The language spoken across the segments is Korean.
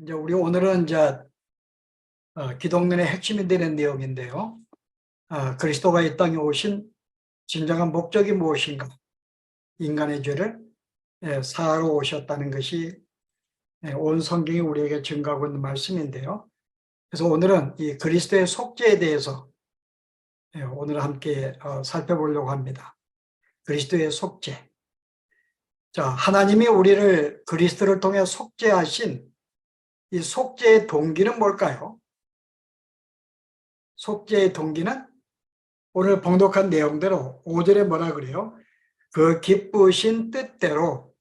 이제 우리 오늘은 이제 기독론의 핵심이 되는 내용인데요. 그리스도가 이 땅에 오신 진정한 목적이 무엇인가? 인간의 죄를 사하러 오셨다는 것이 온 성경이 우리에게 증거하고 있는 말씀인데요. 그래서 오늘은 이 그리스도의 속죄에 대해서 오늘 함께 살펴보려고 합니다. 그리스도의 속죄. 자, 하나님이 우리를 그리스도를 통해 속죄하신 이 속죄의 동기는 뭘까요? 속죄의 동기는 오늘 봉독한 내용대로 5절에 뭐라 그래요? 그 기쁘신 뜻대로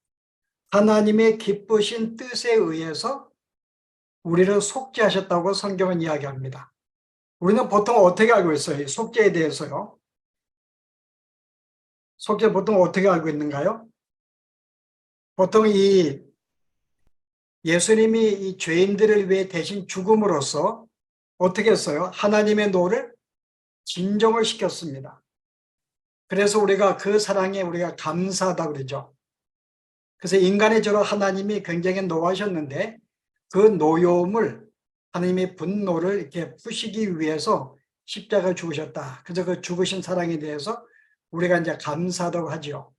하나님의 기쁘신 뜻에 의해서 우리를 속죄하셨다고 성경은 이야기합니다. 우리는 보통 어떻게 알고 있어요? 이 속죄에 대해서요. 속죄 보통 어떻게 알고 있는가요? 보통 이 예수님이 이 죄인들을 위해 대신 죽음으로써 어떻게 했어요? 하나님의 노를 진정을 시켰습니다. 그래서 우리가 그 사랑에 우리가 감사하다고 그러죠. 그래서 인간의 죄로 하나님이 굉장히 노하셨는데 그 노여움을 하나님의 분노를 이렇게 푸시기 위해서 십자가를 죽으셨다. 그래서 그 죽으신 사랑에 대해서 우리가 이제 감사하다고 하죠.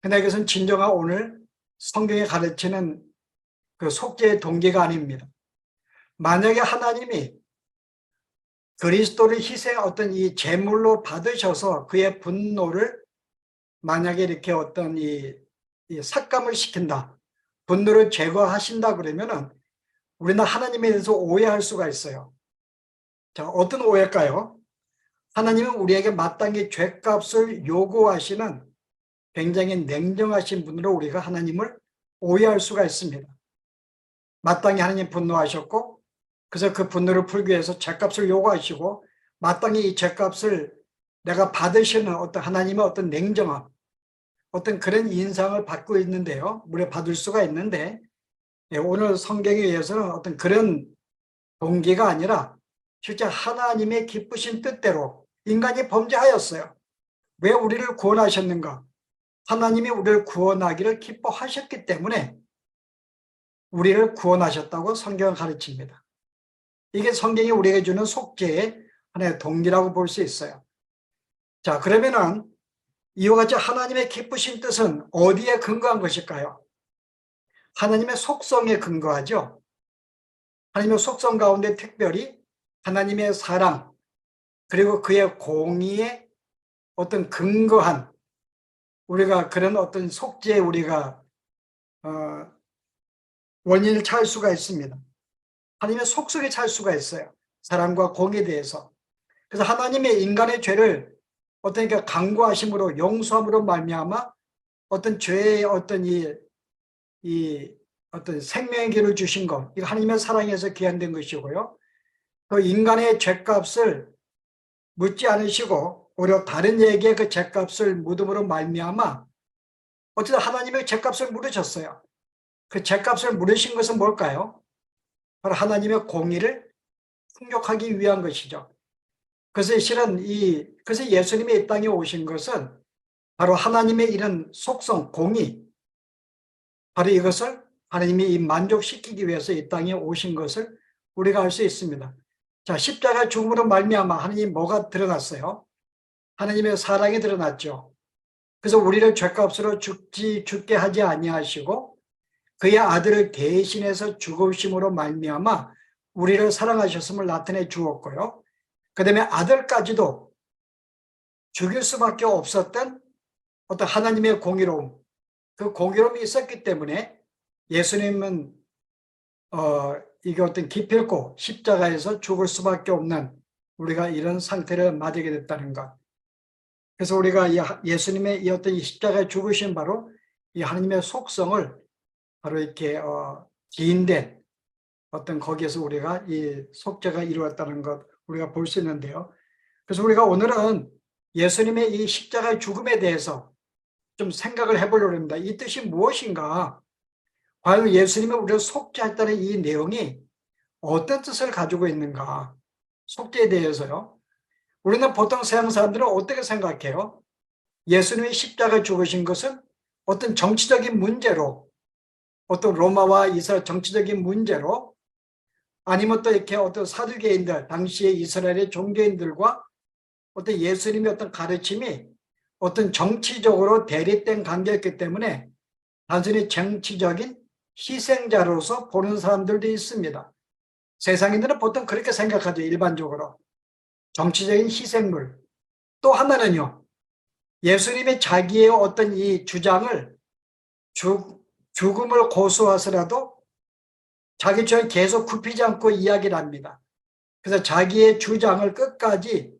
그러나 이것은 진정한 오늘 성경에 가르치는 그 속죄의 동기가 아닙니다. 만약에 하나님이 그리스도를 희생 어떤 이 제물로 받으셔서 그의 분노를 만약에 이렇게 어떤 이 삭감을 시킨다. 분노를 제거하신다 그러면은 우리는 하나님에 대해서 오해할 수가 있어요. 자, 어떤 오해일까요? 하나님은 우리에게 마땅히 죗값을 요구하시는 굉장히 냉정하신 분으로 우리가 하나님을 오해할 수가 있습니다. 마땅히 하나님 분노하셨고 그래서 그 분노를 풀기 위해서 죗값을 요구하시고 마땅히 이 죗값을 내가 받으시는 어떤 하나님의 어떤 냉정함 어떤 그런 인상을 받고 있는데요. 우리가 받을 수가 있는데 오늘 성경에 의해서는 어떤 그런 동기가 아니라 실제 하나님의 기쁘신 뜻대로 인간이 범죄하였어요. 왜 우리를 구원하셨는가? 하나님이 우리를 구원하기를 기뻐하셨기 때문에 우리를 구원하셨다고 성경은 가르칩니다. 이게 성경이 우리에게 주는 속죄의 하나의 동기라고 볼 수 있어요. 자, 그러면은 이와 같이 하나님의 기쁘신 뜻은 어디에 근거한 것일까요? 하나님의 속성에 근거하죠. 하나님의 속성 가운데 특별히 하나님의 사랑 그리고 그의 공의에 어떤 근거한 우리가 그런 어떤 속죄에 우리가 원인을 찾을 수가 있습니다. 하나님의 속성에 찾을 수가 있어요. 사랑과 공에 대해서. 그래서 하나님의 인간의 죄를 어떤 강구하심으로 용서함으로 말미암아 어떤 죄의 어떤 이 어떤 생명의 길을 주신 것, 이거 하나님의 사랑에서 기한된 것이고요. 그 인간의 죄값을 묻지 않으시고 오히려 다른 이에게 그 죄값을 묻음으로 말미암아 어쨌든 하나님의 죄값을 물으셨어요. 그 죄값을 물으신 것은 뭘까요? 바로 하나님의 공의를 충족하기 위한 것이죠. 그래서 실은 그래서 예수님이 이 땅에 오신 것은 바로 하나님의 이런 속성, 공의, 바로 이것을 하나님이 만족시키기 위해서 이 땅에 오신 것을 우리가 알 수 있습니다. 자, 십자가 죽음으로 말미암아 하나님이 뭐가 드러났어요? 하나님의 사랑이 드러났죠. 그래서 우리를 죄값으로 죽게 하지 아니하시고 그의 아들을 대신해서 죽으심으로 말미암아 우리를 사랑하셨음을 나타내 주었고요. 그다음에 아들까지도 죽일 수밖에 없었던 어떤 하나님의 공의로움, 그 공의로움이 있었기 때문에 예수님은 이게 어떤 기필코 십자가에서 죽을 수밖에 없는 우리가 이런 상태를 맞게 됐다는 것. 그래서 우리가 예수님의 이 어떤 십자가에 죽으신 바로 이 하나님의 속성을 바로 이렇게 기인된 어떤 거기에서 우리가 이 속죄가 이루어졌다는 것 우리가 볼 수 있는데요. 그래서 우리가 오늘은 예수님의 이 십자가의 죽음에 대해서 좀 생각을 해보려고 합니다. 이 뜻이 무엇인가? 과연 예수님이 우리를 속죄했다는 이 내용이 어떤 뜻을 가지고 있는가? 속죄에 대해서요. 우리는 보통 서양 사람들은 어떻게 생각해요? 예수님이 십자가에 죽으신 것은 어떤 정치적인 문제로 어떤 로마와 이스라엘 정치적인 문제로 아니면 또 이렇게 어떤 사두개인들, 당시의 이스라엘의 종교인들과 어떤 예수님의 어떤 가르침이 어떤 정치적으로 대립된 관계였기 때문에 단순히 정치적인 희생자로서 보는 사람들도 있습니다. 세상인들은 보통 그렇게 생각하죠. 일반적으로. 정치적인 희생물. 또 하나는요. 예수님의 자기의 어떤 이 주장을 죽음을 고수하서라도 자기 주장을 계속 굽히지 않고 이야기를 합니다. 그래서 자기의 주장을 끝까지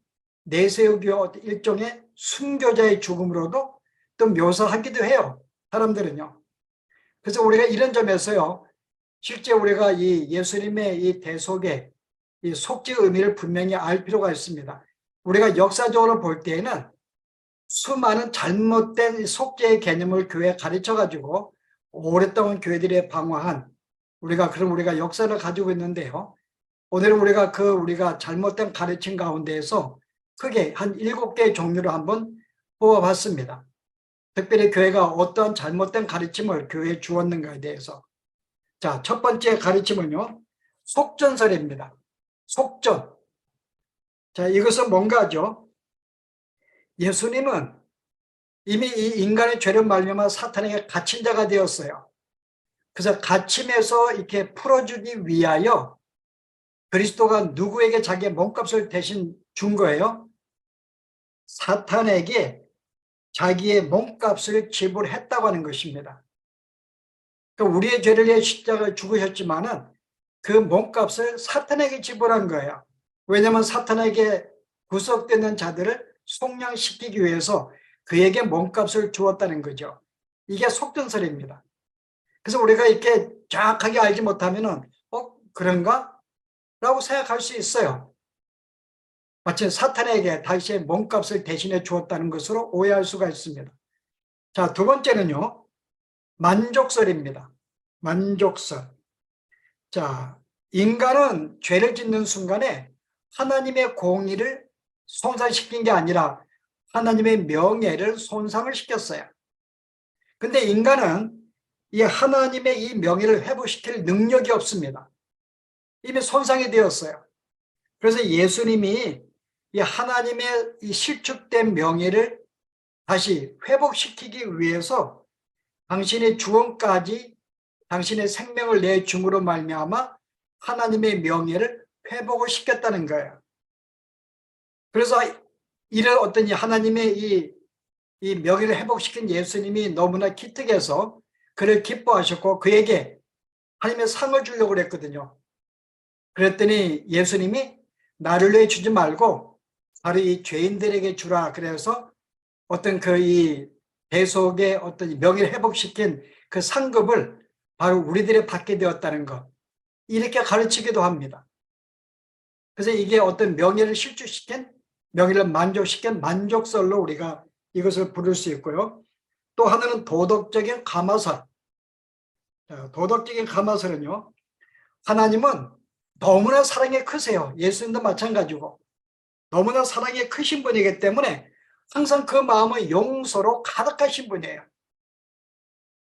내세우기 위한 일종의 순교자의 죽음으로도 또 묘사하기도 해요. 사람들은요. 그래서 우리가 이런 점에서요. 실제 우리가 이 예수님의 이 대속의 이 속죄 의미를 분명히 알 필요가 있습니다. 우리가 역사적으로 볼 때에는 수많은 잘못된 속죄의 개념을 교회에 가르쳐가지고 오랫동안 교회들이 방황한 우리가 역사를 가지고 있는데요. 오늘은 우리가 잘못된 가르침 가운데에서 크게 한 7개의 종류를 한번 뽑아봤습니다. 특별히 교회가 어떤 잘못된 가르침을 교회에 주었는가에 대해서. 자, 첫 번째 가르침은요. 속전설입니다. 속전. 자, 이것은 뭔가죠? 예수님은 이미 이 인간의 죄를 말미암아 사탄에게 갇힌 자가 되었어요. 그래서 갇힘에서 이렇게 풀어주기 위하여 그리스도가 누구에게 자기의 몸값을 대신 준 거예요? 사탄에게 자기의 몸값을 지불했다고 하는 것입니다. 그러니까 우리의 죄를 위해 십자가에 죽으셨지만은 그 몸값을 사탄에게 지불한 거예요. 왜냐하면 사탄에게 구속되는 자들을 속량시키기 위해서 그에게 몸값을 주었다는 거죠. 이게 속전설입니다. 그래서 우리가 이렇게 정확하게 알지 못하면은 그런가? 라고 생각할 수 있어요. 마치 사탄에게 당시의 몸값을 대신해 주었다는 것으로 오해할 수가 있습니다. 자, 두 번째는요. 만족설입니다. 만족설. 자, 인간은 죄를 짓는 순간에 하나님의 공의를 손상시킨 게 아니라 하나님의 명예를 손상을 시켰어요. 근데 인간은 이 하나님의 이 명예를 회복시킬 능력이 없습니다. 이미 손상이 되었어요. 그래서 예수님이 이 하나님의 이 실축된 명예를 다시 회복시키기 위해서 당신의 주원까지 당신의 생명을 내줌으로 말미암아 하나님의 명예를 회복을 시켰다는 거예요. 그래서 이런 어떤 하나님의 이 명예를 회복시킨 예수님이 너무나 기특해서 그를 기뻐하셨고 그에게 하나님의 상을 주려고 그랬거든요. 그랬더니 예수님이 나를 위해 주지 말고 바로 이 죄인들에게 주라. 그래서 어떤 이 대속의 어떤 명예를 회복시킨 그 상급을 바로 우리들이 받게 되었다는 것. 이렇게 가르치기도 합니다. 그래서 이게 어떤 명예를 실추시킨, 명예를 만족시킨 만족설로 우리가 이것을 부를 수 있고요. 또 하나는 도덕적인 감화설. 도덕적인 감화설은요. 하나님은 너무나 사랑이 크세요. 예수님도 마찬가지고. 너무나 사랑이 크신 분이기 때문에 항상 그 마음은 용서로 가득하신 분이에요.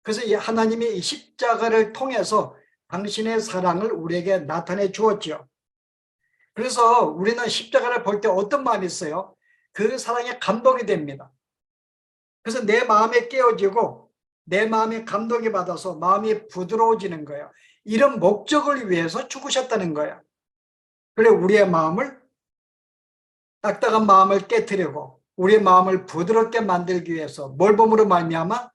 그래서 이 하나님이 이 십자가를 통해서 당신의 사랑을 우리에게 나타내 주었죠. 그래서 우리는 십자가를 볼 때 어떤 마음이 있어요? 그 사랑에 감동이 됩니다. 그래서 내 마음에 깨어지고 내 마음에 감동이 받아서 마음이 부드러워지는 거예요. 이런 목적을 위해서 죽으셨다는 거예요. 그래 우리의 마음을 딱딱한 마음을 깨트리고 우리의 마음을 부드럽게 만들기 위해서 뭘 봄으로 말미암아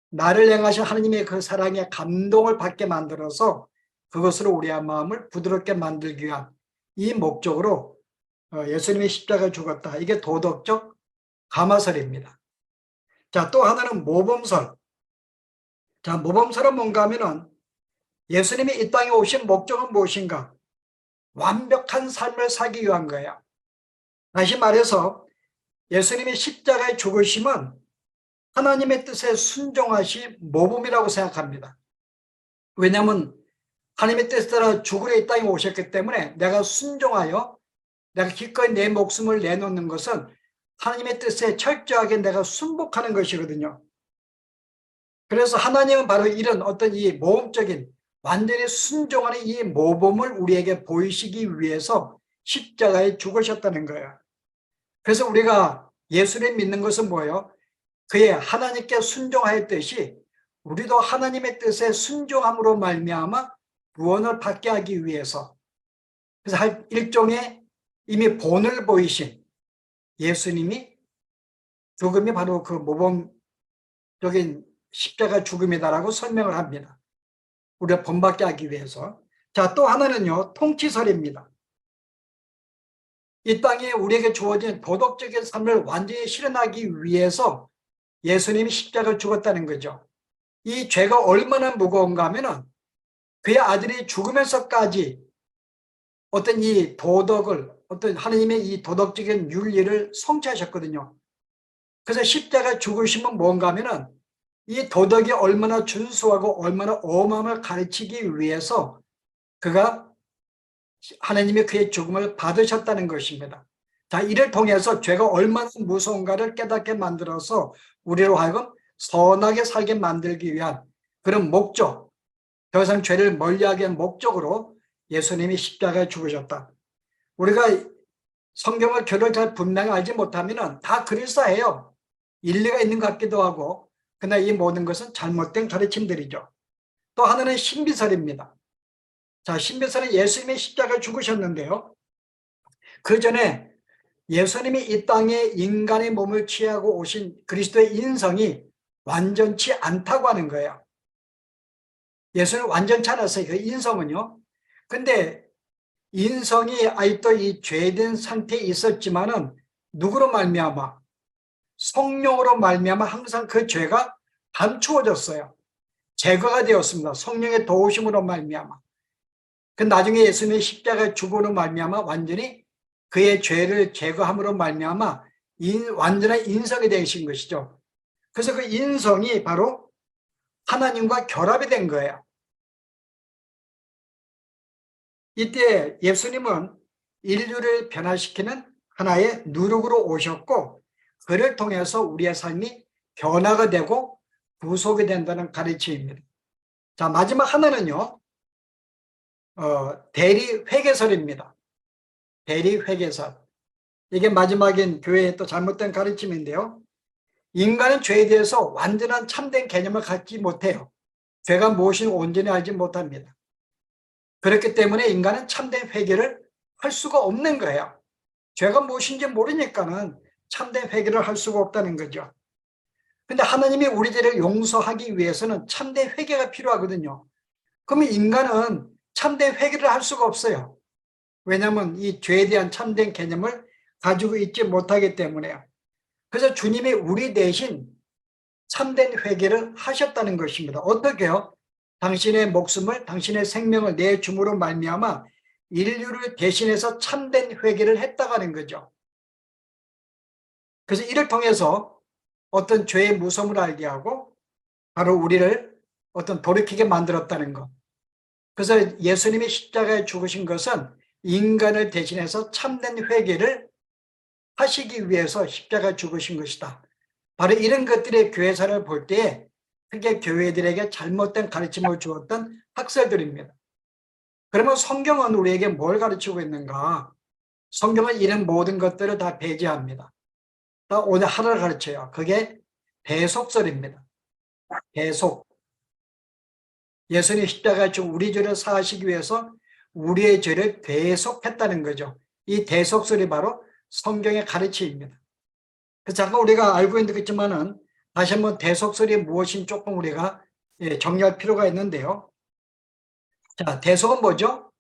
나를 향하신 하나님의 그 사랑에 감동을 받게 만들어서 그것으로 우리의 마음을 부드럽게 만들기 위한 이 목적으로 예수님이 십자가에 죽었다. 이게 도덕적 감화설입니다. 자, 또 하나는 모범설. 자, 모범설은 뭔가 하면은 예수님이 이 땅에 오신 목적은 무엇인가? 완벽한 삶을 살기 위한 거예요. 다시 말해서 예수님이 십자가에 죽으심은 하나님의 뜻에 순종하신 모범이라고 생각합니다. 왜냐하면 하나님의 뜻에 따라 죽으려 이 땅에 오셨기 때문에 내가 순종하여 내가 기꺼이 내 목숨을 내놓는 것은 하나님의 뜻에 철저하게 내가 순복하는 것이거든요. 그래서 하나님은 바로 이런 어떤 이 모범적인 완전히 순종하는 이 모범을 우리에게 보이시기 위해서 십자가에 죽으셨다는 거예요. 그래서 우리가 예수를 믿는 것은 뭐예요? 그의 하나님께 순종하였듯이 우리도 하나님의 뜻에 순종함으로 말미암아 구원을 받게 하기 위해서, 그래서 일종의 이미 본을 보이신 예수님이 죽음이 바로 그 모범적인 십자가 죽음이다라고 설명을 합니다. 우리가 본받게 하기 위해서. 자, 또 하나는요, 통치설입니다. 이 땅에 우리에게 주어진 도덕적인 삶을 완전히 실현하기 위해서 예수님이 십자가를 죽었다는 거죠. 이 죄가 얼마나 무거운가 하면은 그의 아들이 죽으면서까지 어떤 이 도덕을, 어떤 하나님의 이 도덕적인 윤리를 성취하셨거든요. 그래서 십자가 죽으시면 뭔가 하면은 이 도덕이 얼마나 준수하고 얼마나 엄함을 가르치기 위해서 그가 하나님이 그의 죽음을 받으셨다는 것입니다. 자, 이를 통해서 죄가 얼마나 무서운가를 깨닫게 만들어서 우리로 하여금 선하게 살게 만들기 위한 그런 목적, 더 이상 죄를 멀리하게 한 목적으로 예수님이 십자가에 죽으셨다. 우리가 성경을 결을 잘 분명히 알지 못하면 다 그럴싸해요. 일리가 있는 것 같기도 하고, 그러나 이 모든 것은 잘못된 가르침들이죠. 또 하나는 신비설입니다. 자, 신비설은 예수님이 십자가에 죽으셨는데요. 그 전에 예수님이 이 땅에 인간의 몸을 취하고 오신 그리스도의 인성이 완전치 않다고 하는 거예요. 예수는 완전치 않았어요. 그 인성은요. 근데 인성이 아직도 이 죄된 상태에 있었지만은 누구로 말미암아? 성령으로 말미암아 항상 그 죄가 감추어졌어요. 제거가 되었습니다. 성령의 도우심으로 말미암아. 그 나중에 예수님의 십자가의 죽음으로 말미암아 완전히 그의 죄를 제거함으로 말미암아 완전한 인성이 되신 것이죠. 그래서 그 인성이 바로 하나님과 결합이 된 거예요. 이때 예수님은 인류를 변화시키는 하나의 누룩으로 오셨고 그를 통해서 우리의 삶이 변화가 되고 구속이 된다는 가르침입니다. 자, 마지막 하나는요, 대리 회개설입니다. 대리 회개설. 이게 마지막인 교회의 또 잘못된 가르침인데요. 인간은 죄에 대해서 완전한 참된 개념을 갖지 못해요. 죄가 무엇인지 온전히 알지 못합니다. 그렇기 때문에 인간은 참된 회개를 할 수가 없는 거예요. 죄가 무엇인지 모르니까는 참된 회개를 할 수가 없다는 거죠. 근데 하나님이 우리들을 용서하기 위해서는 참된 회개가 필요하거든요. 그러면 인간은 참된 회개를 할 수가 없어요. 왜냐하면 이 죄에 대한 참된 개념을 가지고 있지 못하기 때문에요. 그래서 주님이 우리 대신 참된 회개를 하셨다는 것입니다. 어떻게요? 당신의 목숨을, 당신의 생명을 내줌으로 말미암아 인류를 대신해서 참된 회개를 했다가는 거죠. 그래서 이를 통해서 어떤 죄의 무서움을 알게 하고 바로 우리를 어떤 돌이키게 만들었다는 것. 그래서 예수님이 십자가에 죽으신 것은 인간을 대신해서 참된 회개를 하시기 위해서 십자가에 죽으신 것이다. 바로 이런 것들의 교회사를 볼 때에 그게 교회들에게 잘못된 가르침을 주었던 학설들입니다. 그러면 성경은 우리에게 뭘 가르치고 있는가? 성경은 이런 모든 것들을 다 배제합니다. 오늘 하나를 가르쳐요. 그게 대속설입니다. 대속. 예수님 십자가에 죽은 우리 죄를 사하시기 위해서 우리의 죄를 대속했다는 거죠. 이 대속설이 바로 성경의 가르침입니다. 그래서 잠깐 우리가 알고 있는 거지만은 다시 한번 대속설이 무엇인지 조금 우리가 정리할 필요가 있는데요. 자, 대속은 뭐죠?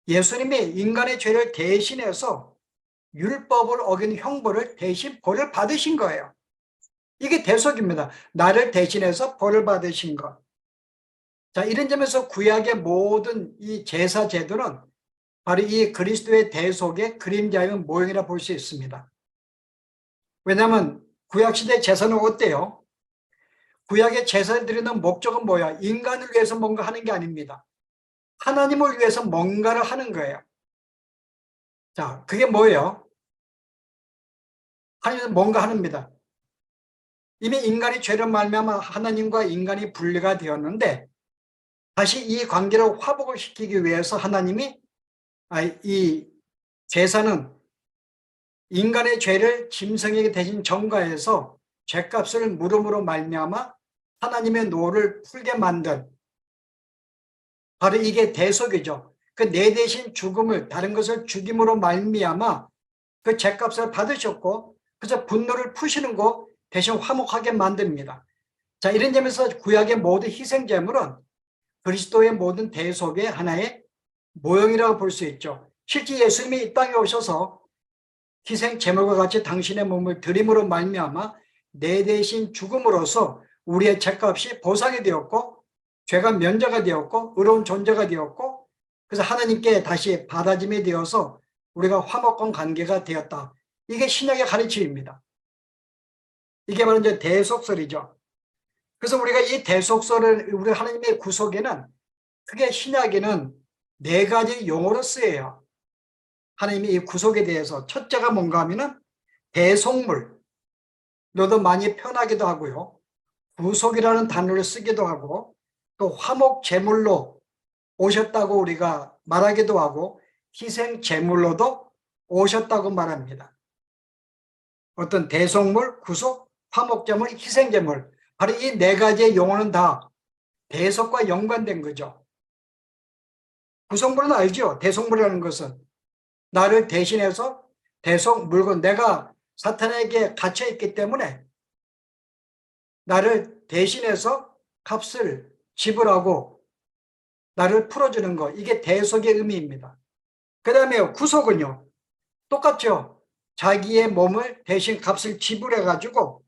예수님이 인간의 죄를 대신해서 율법을 어긴 형벌을 대신 벌을 받으신 거예요. 이게 대속입니다. 나를 대신해서 벌을 받으신 것. 자, 이런 점에서 구약의 모든 이 제사 제도는 바로 이 그리스도의 대속의 그림자의 모형이라 볼 수 있습니다. 왜냐하면 구약시대 제사는 어때요? 구약의 제사를 드리는 목적은 뭐야? 인간을 위해서 뭔가 하는 게 아닙니다. 하나님을 위해서 뭔가를 하는 거예요. 자, 그게 뭐예요? 하나님은 뭔가 합니다. 이미 인간이 죄를 말미암아 하나님과 인간이 분리가 되었는데 다시 이 관계를 화복을 시키기 위해서 하나님이 이 제사는 인간의 죄를 짐승에게 대신 전가해서 죄값을 물음으로 말미암아 하나님의 노를 풀게 만든 바로 이게 대속이죠. 그 내 대신 죽음을 다른 것을 죽임으로 말미암아 그 죄값을 받으셨고 그래서 분노를 푸시는 거 대신 화목하게 만듭니다. 자, 이런 점에서 구약의 모든 희생제물은 그리스도의 모든 대속의 하나의 모형이라고 볼 수 있죠. 실제 예수님이 이 땅에 오셔서 희생 제물과 같이 당신의 몸을 드림으로 말미암아 내 대신 죽음으로써 우리의 죄값이 보상이 되었고 죄가 면제가 되었고 의로운 존재가 되었고 그래서 하나님께 다시 받아짐이 되어서 우리가 화목한 관계가 되었다. 이게 신약의 가르침입니다. 이게 바로 이제 대속설이죠. 그래서 우리가 이 대속설을 우리 하나님의 구속에는 크게 신약에는 네 가지 용어로 쓰여요. 하나님의 이 구속에 대해서 첫째가 뭔가 하면은 대속물로도 많이 표현하기도 하고요. 구속이라는 단어를 쓰기도 하고 또 화목 제물로 오셨다고 우리가 말하기도 하고 희생 제물로도 오셨다고 말합니다. 어떤 대속물, 구속, 화목 제물, 희생 제물 바로 이 네 가지의 용어는 다 대속과 연관된 거죠. 구속물은 알죠? 대속물이라는 것은 나를 대신해서 대속 물건 내가 사탄에게 갇혀 있기 때문에 나를 대신해서 값을 지불하고 나를 풀어주는 것 이게 대속의 의미입니다. 그 다음에 구속은요 똑같죠. 자기의 몸을 대신 값을 지불해 가지고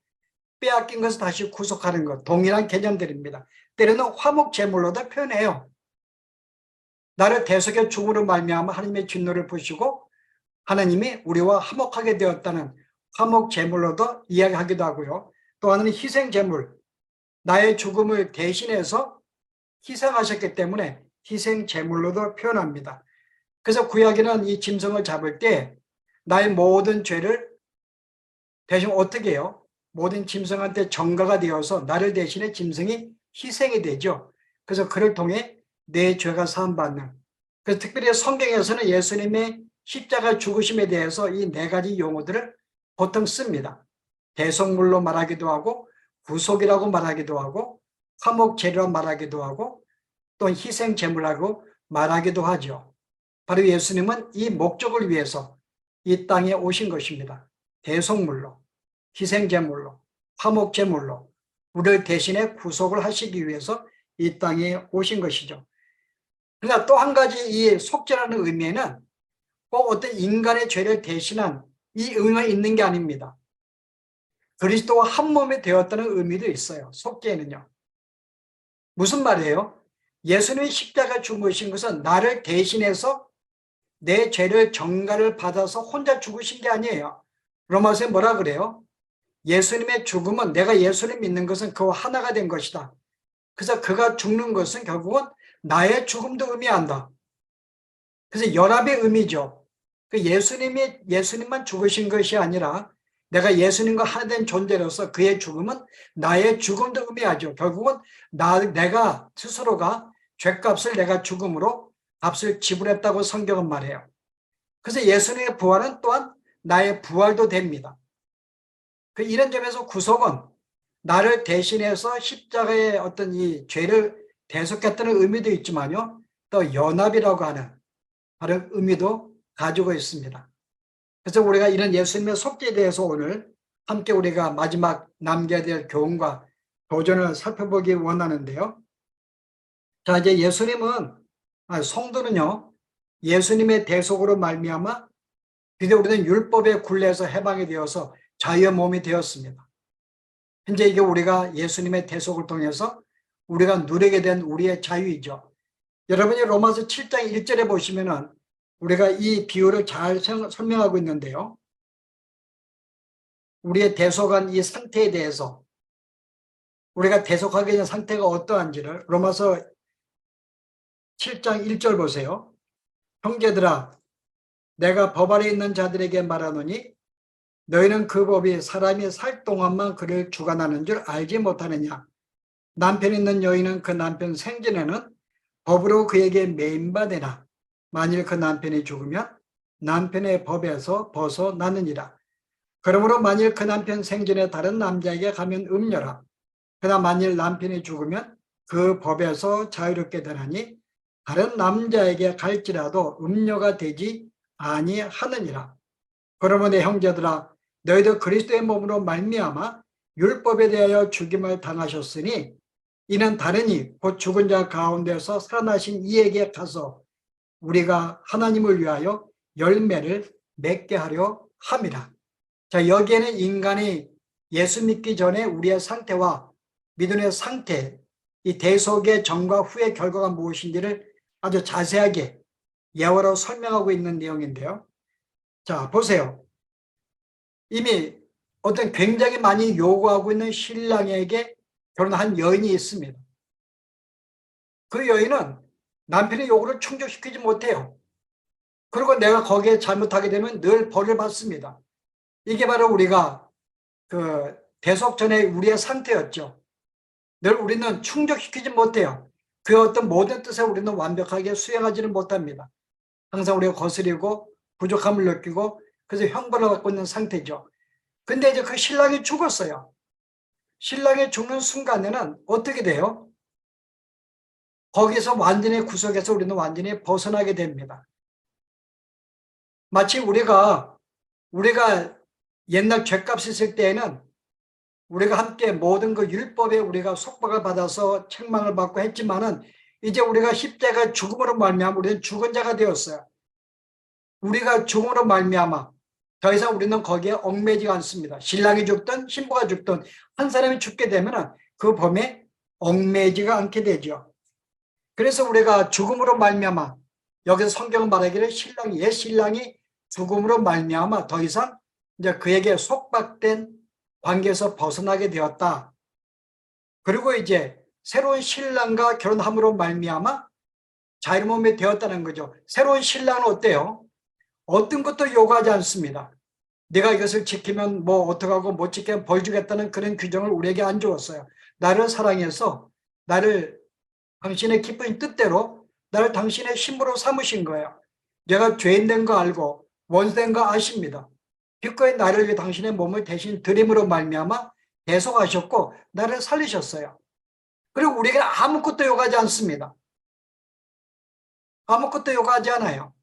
빼앗긴 것을 다시 구속하는 것 동일한 개념들입니다. 때로는 화목제물로도 표현해요. 나를 대속의 죽음으로 말미암아 하나님의 진노를 부시고 하나님이 우리와 화목하게 되었다는 화목제물로도 이야기하기도 하고요. 또 하나는 희생제물 나의 죽음을 대신해서 희생하셨기 때문에 희생제물로도 표현합니다. 그래서 구약에는 이 짐승을 잡을 때 나의 모든 죄를 대신 어떻게 해요? 모든 짐승한테 전가가 되어서 나를 대신해 짐승이 희생이 되죠. 그래서 그를 통해 내 죄가 사함받는. 그래서 특별히 성경에서는 예수님의 십자가 죽으심에 대해서 이 네 가지 용어들을 보통 씁니다. 대속물로 말하기도 하고 구속이라고 말하기도 하고 화목제로 말하기도 하고 또 희생제물이라고 말하기도 하죠. 바로 예수님은 이 목적을 위해서 이 땅에 오신 것입니다. 대속물로, 희생제물로, 화목제물로 우리를 대신해 구속을 하시기 위해서 이 땅에 오신 것이죠. 그러나 또 한 가지 이 속죄라는 의미에는 꼭 어떤 인간의 죄를 대신한 이 의미가 있는 게 아닙니다. 그리스도와 한 몸이 되었다는 의미도 있어요. 속죄에는요. 무슨 말이에요? 예수님이 십자가 죽으신 것은 나를 대신해서 내 죄를 전가를 받아서 혼자 죽으신 게 아니에요. 로마서에 뭐라 그래요? 예수님의 죽음은 내가 예수님 믿는 것은 그와 하나가 된 것이다. 그래서 그가 죽는 것은 결국은 나의 죽음도 의미한다. 그래서 연합의 의미죠. 그 예수님만 죽으신 것이 아니라 내가 예수님과 하나 된 존재로서 그의 죽음은 나의 죽음도 의미하죠. 결국은 내가 스스로가 죄값을 내가 죽음으로 값을 지불했다고 성경은 말해요. 그래서 예수님의 부활은 또한 나의 부활도 됩니다. 이런 점에서 구속은 나를 대신해서 십자가의 어떤 이 죄를 대속했다는 의미도 있지만요. 또 연합이라고 하는 다른 의미도 가지고 있습니다. 그래서 우리가 이런 예수님의 속죄에 대해서 오늘 함께 우리가 마지막 남겨야 될 교훈과 도전을 살펴보기 원하는데요. 자, 이제 성도는요. 예수님의 대속으로 말미암아 이제 우리는 율법의 굴레에서 해방이 되어서 자유의 몸이 되었습니다. 현재 이게 우리가 예수님의 대속을 통해서 우리가 누리게 된 우리의 자유이죠. 여러분이 로마서 7장 1절에 보시면은 우리가 이 비유를 잘 설명하고 있는데요. 우리의 대속한 이 상태에 대해서 우리가 대속하게 된 상태가 어떠한지를 로마서 7장 1절 보세요. 형제들아 내가 법 아래 있는 자들에게 말하노니 너희는 그 법이 사람이 살 동안만 그를 주관하는 줄 알지 못하느냐. 남편 있는 여인은 그 남편 생전에는 법으로 그에게 매인받으나 만일 그 남편이 죽으면 남편의 법에서 벗어나느니라. 그러므로 만일 그 남편 생전에 다른 남자에게 가면 음녀라. 그러나 만일 남편이 죽으면 그 법에서 자유롭게 되나니 다른 남자에게 갈지라도 음녀가 되지 아니하느니라. 그러므로 내 형제들아, 너희도 그리스도의 몸으로 말미암아 율법에 대하여 죽임을 당하셨으니 이는 다르니 곧 죽은 자 가운데서 살아나신 이에게 가서 우리가 하나님을 위하여 열매를 맺게 하려 함이라. 자, 여기에는 인간이 예수 믿기 전에 우리의 상태와 믿음의 상태, 이 대속의 전과 후의 결과가 무엇인지를 아주 자세하게 예화로 설명하고 있는 내용인데요. 자, 보세요. 이미 어떤 굉장히 많이 요구하고 있는 신랑에게 결혼한 여인이 있습니다. 그 여인은 남편의 요구를 충족시키지 못해요. 그리고 내가 거기에 잘못하게 되면 늘 벌을 받습니다. 이게 바로 우리가 그 대속 전에 우리의 상태였죠. 늘 우리는 충족시키지 못해요. 그 어떤 모든 뜻에 우리는 완벽하게 수행하지는 못합니다. 항상 우리가 거스리고 부족함을 느끼고 그래서 형벌을 받고 있는 상태죠. 근데 이제 그 신랑이 죽었어요. 신랑이 죽는 순간에는 어떻게 돼요? 거기서 완전히 구속해서 우리는 완전히 벗어나게 됩니다. 마치 우리가 옛날 죄값 있을 때에는 우리가 함께 모든 그 율법에 우리가 속박을 받아서 책망을 받고 했지만은 이제 우리가 십자가 죽음으로 말미암아 우리는 죽은 자가 되었어요. 우리가 죽음으로 말미암아 더 이상 우리는 거기에 얽매이지 않습니다. 신랑이 죽든 신부가 죽든 한 사람이 죽게 되면은 그 범에 얽매이지가 않게 되죠. 그래서 우리가 죽음으로 말미암아 여기서 성경은 말하기를 옛 신랑이 죽음으로 말미암아 더 이상 이제 그에게 속박된 관계에서 벗어나게 되었다. 그리고 이제 새로운 신랑과 결혼함으로 말미암아 자유몸이 되었다는 거죠. 새로운 신랑은 어때요? 어떤 것도 요구하지 않습니다. 네가 이것을 지키면 뭐 어떡하고 못 지키면 벌 주겠다는 그런 규정을 우리에게 안 주었어요. 나를 사랑해서 나를 당신의 기쁜 뜻대로 나를 당신의 신부로 삼으신 거예요. 내가 죄인 된 거 알고 원수된 거 아십니다. 기꺼이 나를 위해 당신의 몸을 대신 드림으로 말미암아 대속하셨고 나를 살리셨어요. 그리고 우리에게 아무것도 요구하지 않습니다. 아무것도 요구하지 않아요.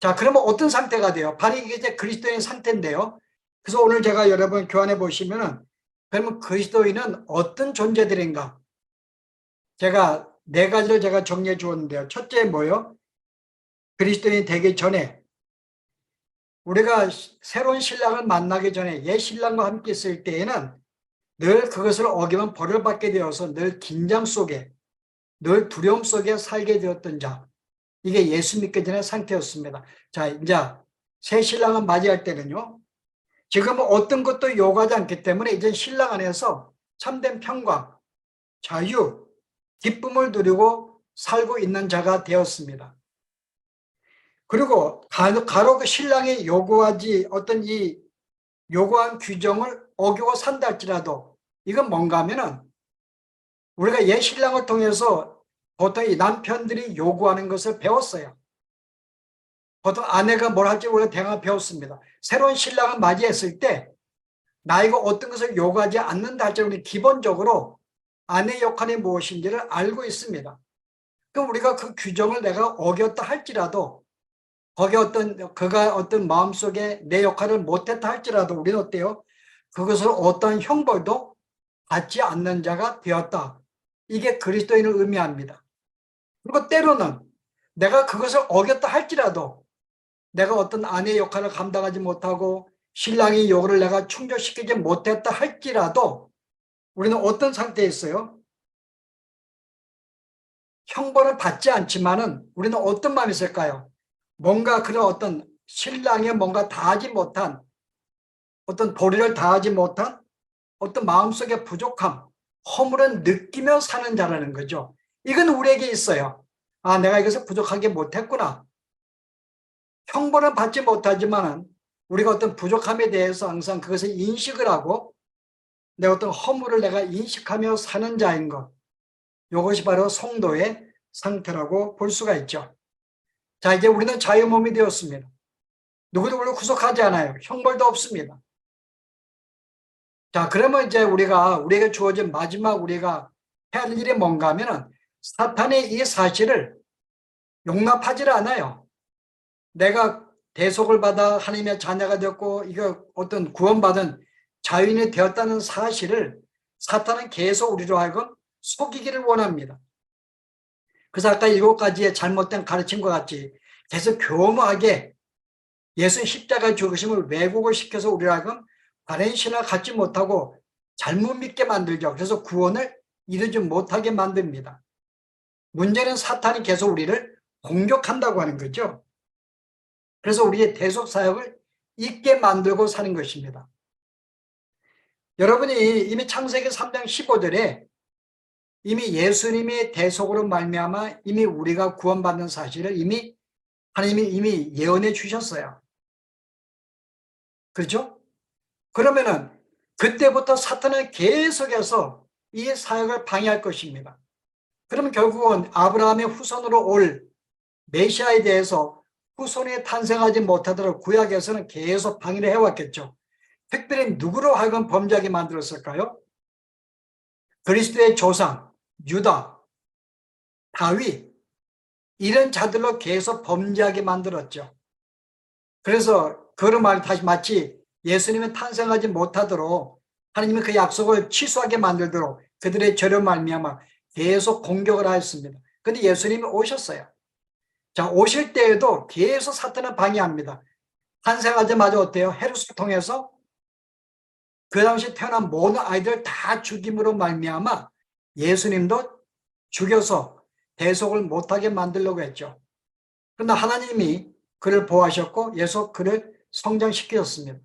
자, 그러면 어떤 상태가 돼요? 바로 이게 이제 그리스도인 상태인데요. 그래서 오늘 제가 여러분 교환해 보시면은 그러면 그리스도인은 어떤 존재들인가? 제가 네 가지를 제가 정리해 주었는데요. 첫째 뭐요? 그리스도인이 되기 전에 우리가 새로운 신랑을 만나기 전에 옛 신랑과 함께 있을 때에는 늘 그것을 어기면 벌을 받게 되어서 늘 긴장 속에 늘 두려움 속에 살게 되었던 자. 이게 예수 믿기 전의 상태였습니다. 자, 이제 새 신랑을 맞이할 때는요. 지금은 어떤 것도 요구하지 않기 때문에 이제 신랑 안에서 참된 평강, 자유, 기쁨을 누리고 살고 있는 자가 되었습니다. 그리고 가로 그 신랑이 요구하지 어떤 이 요구한 규정을 어기고 산다 할지라도 이건 뭔가 하면은 우리가 옛 신랑을 통해서 보통 이 남편들이 요구하는 것을 배웠어요. 보통 아내가 뭘 할지 우리가 대강 배웠습니다. 새로운 신랑을 맞이했을 때 나이가 어떤 것을 요구하지 않는다 할지 우리 기본적으로 아내 역할이 무엇인지를 알고 있습니다. 그럼 우리가 그 규정을 내가 어겼다 할지라도 거기에 그가 어떤 마음속에 내 역할을 못했다 할지라도 우리는 어때요? 그것을 어떤 형벌도 받지 않는 자가 되었다. 이게 그리스도인을 의미합니다. 그리고 때로는 내가 그것을 어겼다 할지라도 내가 어떤 아내의 역할을 감당하지 못하고 신랑의 요구를 내가 충족시키지 못했다 할지라도 우리는 어떤 상태에 있어요? 형벌을 받지 않지만은 우리는 어떤 마음이 있을까요? 뭔가 그런 어떤 신랑이 뭔가 다하지 못한 어떤 도리를 다하지 못한 어떤 마음속의 부족함, 허물은 느끼며 사는 자라는 거죠. 이건 우리에게 있어요. 아, 내가 이것을 부족하게 못했구나. 형벌은 받지 못하지만은 우리가 어떤 부족함에 대해서 항상 그것을 인식을 하고 내 어떤 허물을 내가 인식하며 사는 자인 것. 이것이 바로 성도의 상태라고 볼 수가 있죠. 자, 이제 우리는 자유 몸이 되었습니다. 누구도 우리를 구속하지 않아요. 형벌도 없습니다. 자, 그러면 이제 우리에게 주어진 마지막 우리가 해야 할 일이 뭔가 하면은 사탄의 이 사실을 용납하지를 않아요. 내가 대속을 받아 하나님의 자녀가 되었고 이거 어떤 구원받은 자유인이 되었다는 사실을 사탄은 계속 우리로 하여금 속이기를 원합니다. 그래서 아까 7가지의 잘못된 가르침과 같이 계속 교묘하게 예수 십자가 죽으심을 왜곡을 시켜서 우리로 하여금 바른 신앙을 갖지 못하고 잘못 믿게 만들죠. 그래서 구원을 이루지 못하게 만듭니다. 문제는 사탄이 계속 우리를 공격한다고 하는 거죠. 그래서 우리의 대속 사역을 잊게 만들고 사는 것입니다. 여러분이 이미 창세기 3장 15절에 이미 예수님의 대속으로 말미암아 이미 우리가 구원받는 사실을 이미 하나님이 이미 예언해 주셨어요. 그렇죠? 그러면은 그때부터 사탄은 계속해서 이 사역을 방해할 것입니다. 그러면 결국은 아브라함의 후손으로 올 메시아에 대해서 후손이 탄생하지 못하도록 구약에서는 계속 방해를 해왔겠죠. 특별히 누구로 하여금 범죄하게 만들었을까요? 그리스도의 조상, 유다, 다윗 이런 자들로 계속 범죄하게 만들었죠. 그래서 그런 말 다시 마치 예수님은 탄생하지 못하도록 하나님이 그 약속을 취소하게 만들도록 그들의 죄로 말미암아 계속 공격을 하였습니다. 그런데 예수님이 오셨어요. 자, 오실 때에도 계속 사탄은 방해합니다. 탄생하자마자 어때요? 헤롯을 통해서 그 당시 태어난 모든 아이들 다 죽임으로 말미암아 예수님도 죽여서 대속을 못하게 만들려고 했죠. 그러나 하나님이 그를 보호하셨고 예수 그를 성장시키셨습니다.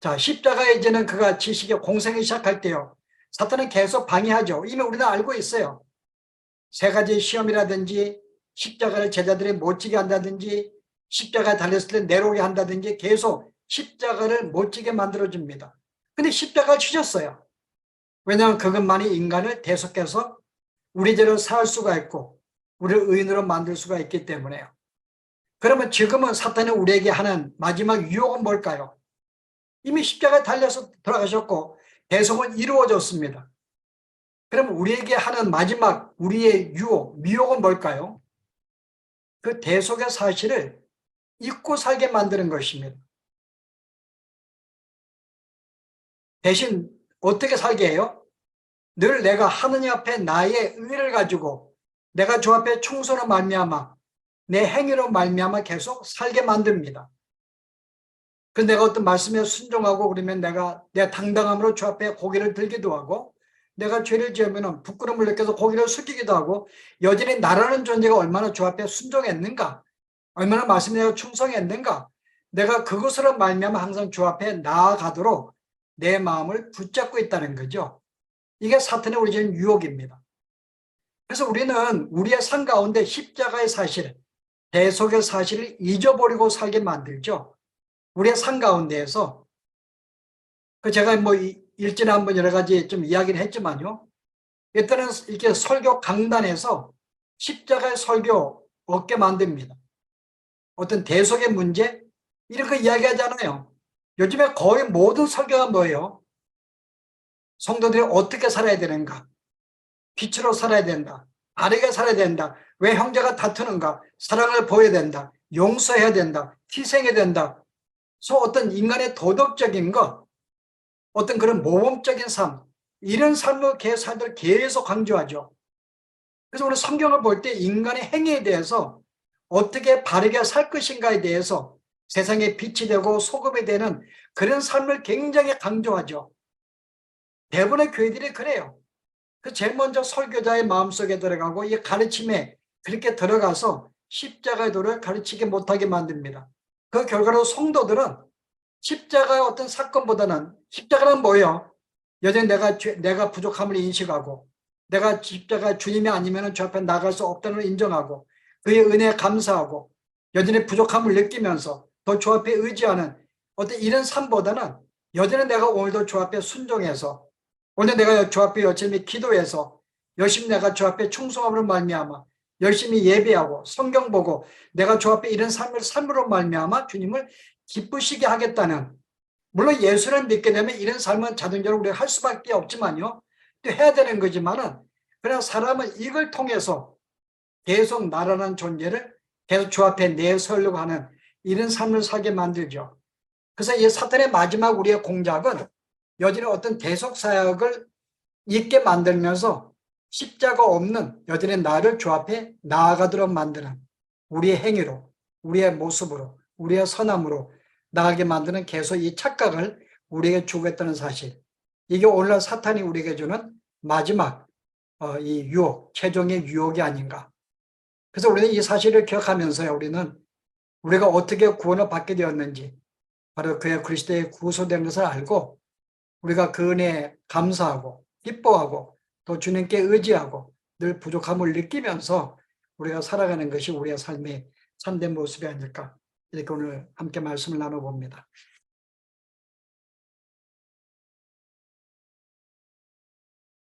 자, 십자가에 이제는 그가 지식의 공생을 시작할 때요. 사탄은 계속 방해하죠. 이미 우리는 알고 있어요. 3가지 시험이라든지 십자가를 제자들이 못 지게 한다든지 십자가에 달렸을 때 내려오게 한다든지 계속 십자가를 못 지게 만들어줍니다. 근데 십자가를 치셨어요. 왜냐하면 그것만이 인간을 대속해서 우리 죄를 사할 수가 있고 우리를 의인으로 만들 수가 있기 때문에요. 그러면 지금은 사탄이 우리에게 하는 마지막 유혹은 뭘까요? 이미 십자가에 달려서 돌아가셨고 대속은 이루어졌습니다. 그럼 우리에게 하는 마지막 우리의 유혹, 미혹은 뭘까요? 그 대속의 사실을 잊고 살게 만드는 것입니다. 대신 어떻게 살게 해요? 늘 내가 하느님 앞에 나의 의를 가지고 내가 주 앞에 충성으로 말미암아 내 행위로 말미암아 계속 살게 만듭니다. 그 내가 어떤 말씀에 순종하고 그러면 내가 내 당당함으로 주 앞에 고개를 들기도 하고 내가 죄를 지으면 부끄러움을 느껴서 고개를 숙이기도 하고 여전히 나라는 존재가 얼마나 주 앞에 순종했는가 얼마나 말씀에 내가 충성했는가 내가 그것으로 말미암아 항상 주 앞에 나아가도록 내 마음을 붙잡고 있다는 거죠. 이게 사탄의 우리 지금 유혹입니다. 그래서 우리는 우리의 삶 가운데 십자가의 사실, 대속의 사실을 잊어버리고 살게 만들죠. 우리의 삶 가운데에서 제가 뭐 일전에 한번 여러 가지 좀 이야기를 했지만요. 일단은 이렇게 설교 강단에서 십자가의 설교 없게 만듭니다. 어떤 대속의 문제 이런 거 이야기하잖아요. 요즘에 거의 모든 설교가 뭐예요? 성도들이 어떻게 살아야 되는가? 빛으로 살아야 된다. 바르게 살아야 된다. 왜 형제가 다투는가? 사랑을 보여야 된다. 용서해야 된다. 희생해야 된다. 그래서 어떤 인간의 도덕적인 것, 어떤 그런 모범적인 삶, 이런 삶을 계속 강조하죠. 그래서 우리 성경을 볼 때 인간의 행위에 대해서 어떻게 바르게 살 것인가에 대해서 세상에 빛이 되고 소금이 되는 그런 삶을 굉장히 강조하죠. 대부분의 교회들이 그래요. 제일 먼저 설교자의 마음속에 들어가고 이 가르침에 그렇게 들어가서 십자가의 도를 가르치게 못하게 만듭니다. 그 결과로 성도들은 십자가의 어떤 사건보다는 십자가는 뭐예요? 여전히 내가 부족함을 인식하고 내가 십자가 주님이 아니면 저 앞에 나갈 수 없다는 걸 인정하고 그의 은혜에 감사하고 여전히 부족함을 느끼면서 더 주 앞에 의지하는 어떤 이런 삶보다는 여전히 내가 오늘도 주 앞에 순종해서 오늘 내가 주 앞에 열심히 기도해서 열심히 내가 주 앞에 충성함으로 말미암아 열심히 예배하고 성경 보고 내가 주 앞에 이런 삶을 삶으로 말미암아 주님을 기쁘시게 하겠다는, 물론 예수를 믿게 되면 이런 삶은 자동적으로 우리가 할 수밖에 없지만요, 또 해야 되는 거지만은, 그러나 사람은 이걸 통해서 계속 나라는 존재를 계속 주 앞에 내세우려고 하는 이런 삶을 살게 만들죠. 그래서 이 사탄의 마지막 우리의 공작은 여전히 어떤 대속 사역을 있게 만들면서 십자가 없는 여전히 나를 주 앞에 나아가도록 만드는 우리의 행위로, 우리의 모습으로, 우리의 선함으로 나가게 만드는 계속 이 착각을 우리에게 주겠다는 사실, 이게 오늘날 사탄이 우리에게 주는 마지막 이 유혹, 최종의 유혹이 아닌가. 그래서 우리는 이 사실을 기억하면서요, 우리는 우리가 어떻게 구원을 받게 되었는지, 바로 그의 그리스도의 구소된 것을 알고 우리가 그 은혜에 감사하고 기뻐하고 또 주님께 의지하고 늘 부족함을 느끼면서 우리가 살아가는 것이 우리의 삶의 참된 모습이 아닐까, 이렇게 오늘 함께 말씀을 나눠봅니다.